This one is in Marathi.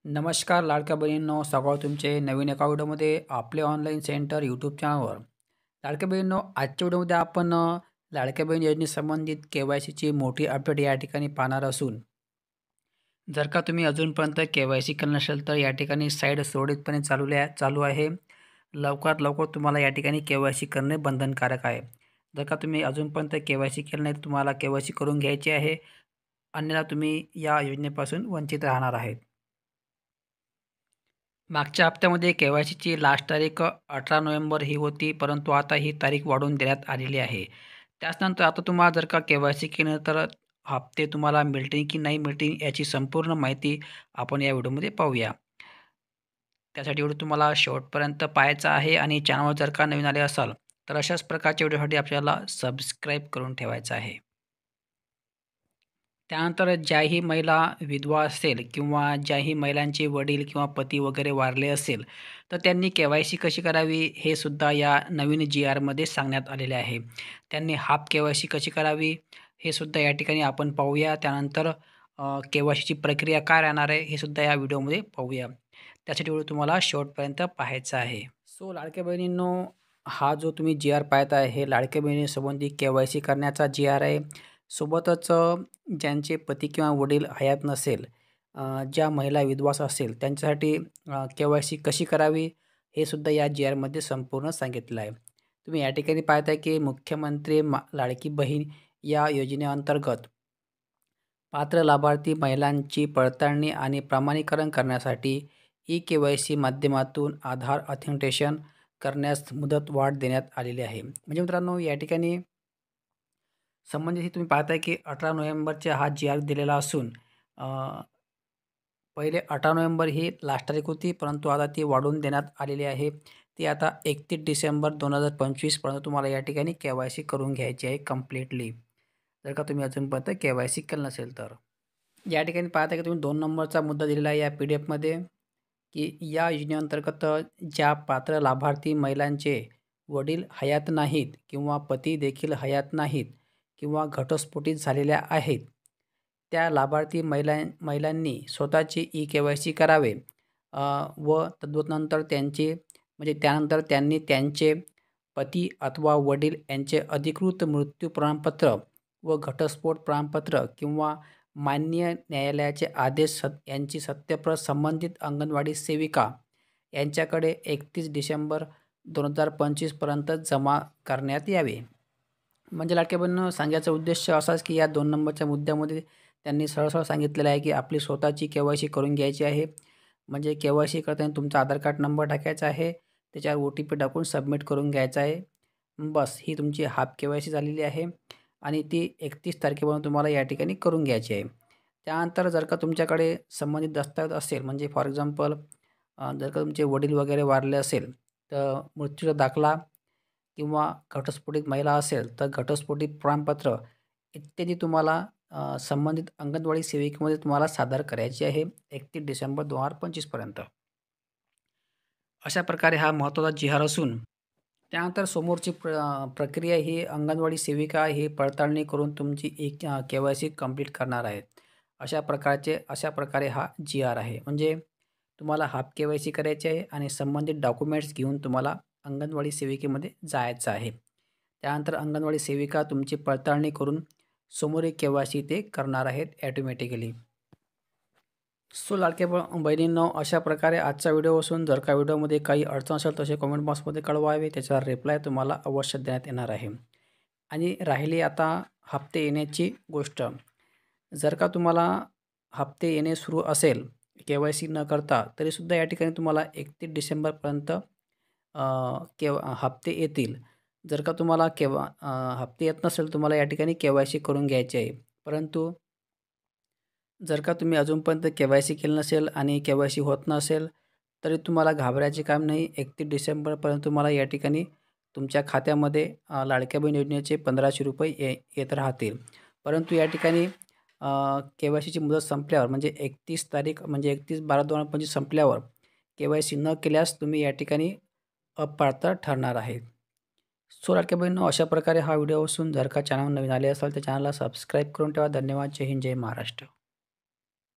नमस्कार लाडक्या बहिणींनो, स्वागत तुमचे नवीन एका व्हिडिओमध्ये आपले ऑनलाईन सेंटर यूट्यूब चॅनलवर. लाडक्या बहिणींनो, आजच्या व्हिडिओमध्ये आपण लाडक्या बहीण योजनेसंबंधित के-वाय-सीची मोठी अपडेट या ठिकाणी पाहणार असून जर का तुम्ही अजूनपर्यंत के-वाय-सी केलं नसेल तर या ठिकाणी साईड सुरळीतपणे चालू आहे. लवकरात लवकर तुम्हाला या ठिकाणी के-वाय-सी करणे बंधनकारक आहे. जर का तुम्ही अजूनपर्यंत के-वाय-सी केलं नाही तर तुम्हाला के-वाय-सी करून घ्यायची आहे, अन्यथा तुम्ही या योजनेपासून वंचित राहणार आहेत. मागच्या हप्त्यामध्ये के-वाय-सीची लास्ट तारीख 18 नोव्हेंबर ही होती, परंतु आता ही तारीख वाढवून देण्यात आलेली आहे. त्याच्यानंतर आता तुम्हाला जर का के-वाय-सी केलं तर हप्ते तुम्हाला मिळतील की नाही मिळतील याची संपूर्ण माहिती आपण या व्हिडिओमध्ये पाहूया. त्यासाठी व्हिडिओ तुम्हाला शेवटपर्यंत पाहायचा आहे आणि चॅनलवर जर का नवीन आले असाल तर अशाच प्रकारच्या व्हिडिओसाठी आपल्याला सबस्क्राईब करून ठेवायचं आहे. त्यानंतर ज्याही महिला विधवा असेल किंवा ज्याही महिलांचे वडील किंवा पती वगैरे वारले असेल, तर त्यांनी के-वाय-सी कशी करावी हे सुद्धा या नवीन जी-आरमध्ये सांगण्यात आलेले आहे. त्यांनी हाफ के-वाय-सी कशी करावी हे सुद्धा या ठिकाणी आपण पाहूया. त्यानंतर के-वाय-सीची प्रक्रिया काय राहणार आहे हे सुद्धा या व्हिडिओमध्ये पाहूया. त्यासाठी व्हिडिओ तुम्हाला शेवटपर्यंत पाहायचा आहे. सो लाडक्या बहिणींनो, हा जो तुम्ही जी-आर पाहत आहे हे लाडक्या बहिणीसंबंधी के-वाय-सी करण्याचा जी-आर आहे. सोबतच ज्यांचे पती किंवा वडील हयात नसेल, ज्या महिला विधवा असेल त्यांच्यासाठी के-वाय-सी कशी करावी हे सुद्धा या जी-आरमध्ये संपूर्ण सांगितलं आहे. तुम्ही या ठिकाणी पाहत आहे की मुख्यमंत्री लाडकी बहीण या योजनेअंतर्गत पात्र लाभार्थी महिलांची पडताळणी आणि प्रमाणीकरण करण्यासाठी ई-के-वाय-सी माध्यमातून आधार ऑथेंटिकेशन करण्यास मुदतवाढ देण्यात आलेली आहे. म्हणजे मित्रांनो, या ठिकाणी संबंधित तुम्ही पाहताय की 18 नोव्हेंबरचा हा जी-आर दिलेला असून पहिले 18 नोव्हेंबर ही लास्ट तारीख होती, परंतु आता ती वाढवून देण्यात आलेली आहे. ती आता 31 डिसेंबर 2025 पर्यंत तुम्हाला या ठिकाणी के-वाय-सी करून घ्यायची आहे कंप्लीटली. जर का तुम्ही अजूनपर्यंत के-वाय-सी केलं नसेल तर. या ठिकाणी पाहता की तुम्ही 2 नंबरचा मुद्दा दिलेला आहे या PDF मध्ये, की या योजनेअंतर्गत ज्या पात्र लाभार्थी महिलांचे वडील हयात नाहीत किंवा पती देखील हयात नाहीत किंवा घटस्फोटित झालेल्या आहेत, त्या लाभार्थी महिलांनी स्वतःची ई-के-वाय-सी करावे व तद्नंतर त्यानंतर त्यांनी त्यांचे पती अथवा वडील यांचे अधिकृत मृत्यू प्रमाणपत्र व घटस्फोट प्रमाणपत्र किंवा मान्य न्यायालयाचे आदेश यांची सत्यप्रत संबंधित अंगणवाडी सेविका यांच्याकडे 31 डिसेंबर 2025 पर्यंत जमा करण्यात यावे. म्हणजे लाडक्या बहिणींनो, सांगायचा उद्देश असाच की या 2 नंबरच्या मुद्द्यामध्ये त्यांनी सरळ सांगितलेलं आहे की आपली स्वतःची के-वाय-सी करून घ्यायची आहे. म्हणजे के-वाय-सी करताना तुमचा आधार कार्ड नंबर टाकायचा आहे, त्याच्यावर OTP टाकून सबमिट करून घ्यायचा आहे. बस ही तुमची हाफ के-वाय-सी झालेली आहे आणि ती 31 तारखेपर्यंत तुम्हाला या ठिकाणी करून घ्यायची आहे. त्यानंतर जर का तुमच्याकडे संबंधित दस्तऐवज असेल, म्हणजे फॉर एक्झाम्पल जर का तुमचे वडील वगैरे वारले असेल तर मृत्यूचा दाखला किंवा घटस्फोटित महिला असेल तर घटस्फोटित प्रमाणपत्र इत्यादी तुम्हाला संबंधित अंगणवाडी सेविकेमध्ये तुम्हाला सादर करायची आहे 31 डिसेंबर 2025 पर्यंत. अशा प्रकारे हा महत्त्वाचा जी-आर असून त्यानंतर समोरची प्रक्रिया ही अंगणवाडी सेविका ही पडताळणी करून तुमची के-वाय-सी कंप्लीट करणार आहेत. अशा प्रकारे हा जी-आर आहे. म्हणजे तुम्हाला हाफ के-वाय-सी करायची आहे आणि संबंधित डॉक्युमेंट्स घेऊन तुम्हाला अंगणवाडी सेविकेमध्ये जायचं आहे. त्यानंतर अंगणवाडी सेविका तुमची पडताळणी करून समोरील के-वाय-सी ते करणार आहेत ऑटोमॅटिकली. सो लाडक्या बहिणींनो, अशा प्रकारे आजचा व्हिडिओ असून जर का व्हिडिओमध्ये काही अडचण असेल तसे कमेंट बॉक्समध्ये कळवावे, त्याचा रिप्लाय तुम्हाला अवश्य देण्यात येणार आहे. आणि राहिली आता हप्ते येण्याची गोष्ट. जर का तुम्हाला हप्ते येणे सुरू असेल के-वाय-सी न करता तरीसुद्धा या ठिकाणी तुम्हाला 31 डिसेंबरपर्यंत हप्ते येतील. जर का तुम्हाला हप्ते येत नसेल तुम्हाला या ठिकाणी के-वाय-सी करून घ्यायची आहे. परंतु जर का तुम्ही अजूनपर्यंत के-वाय-सी केलं नसेल आणि के-वाय-सी होत नसेल तरी तुम्हाला घाबरायचे काम नाही. 31 डिसेंबरपर्यंत तुम्हाला या ठिकाणी तुमच्या खात्यामध्ये लाडक्या बहीण योजनेचे 1500 रुपये येत राहतील. परंतु या ठिकाणी के-वाय-सीची मुदत संपल्यावर म्हणजे 31 तारीख म्हणजे 31/12/2025 संपल्यावर के-वाय-सी न केल्यास तुम्ही या ठिकाणी अपात्र ठरणार आहेत. सो लाडक्या बहिणींनो, अशा प्रकारे हा व्हिडिओ असून जर का चॅनल नवीन आले असाल तर चॅनलला सबस्क्राईब करून ठेवा. धन्यवाद. जय हिंद, जय महाराष्ट्र.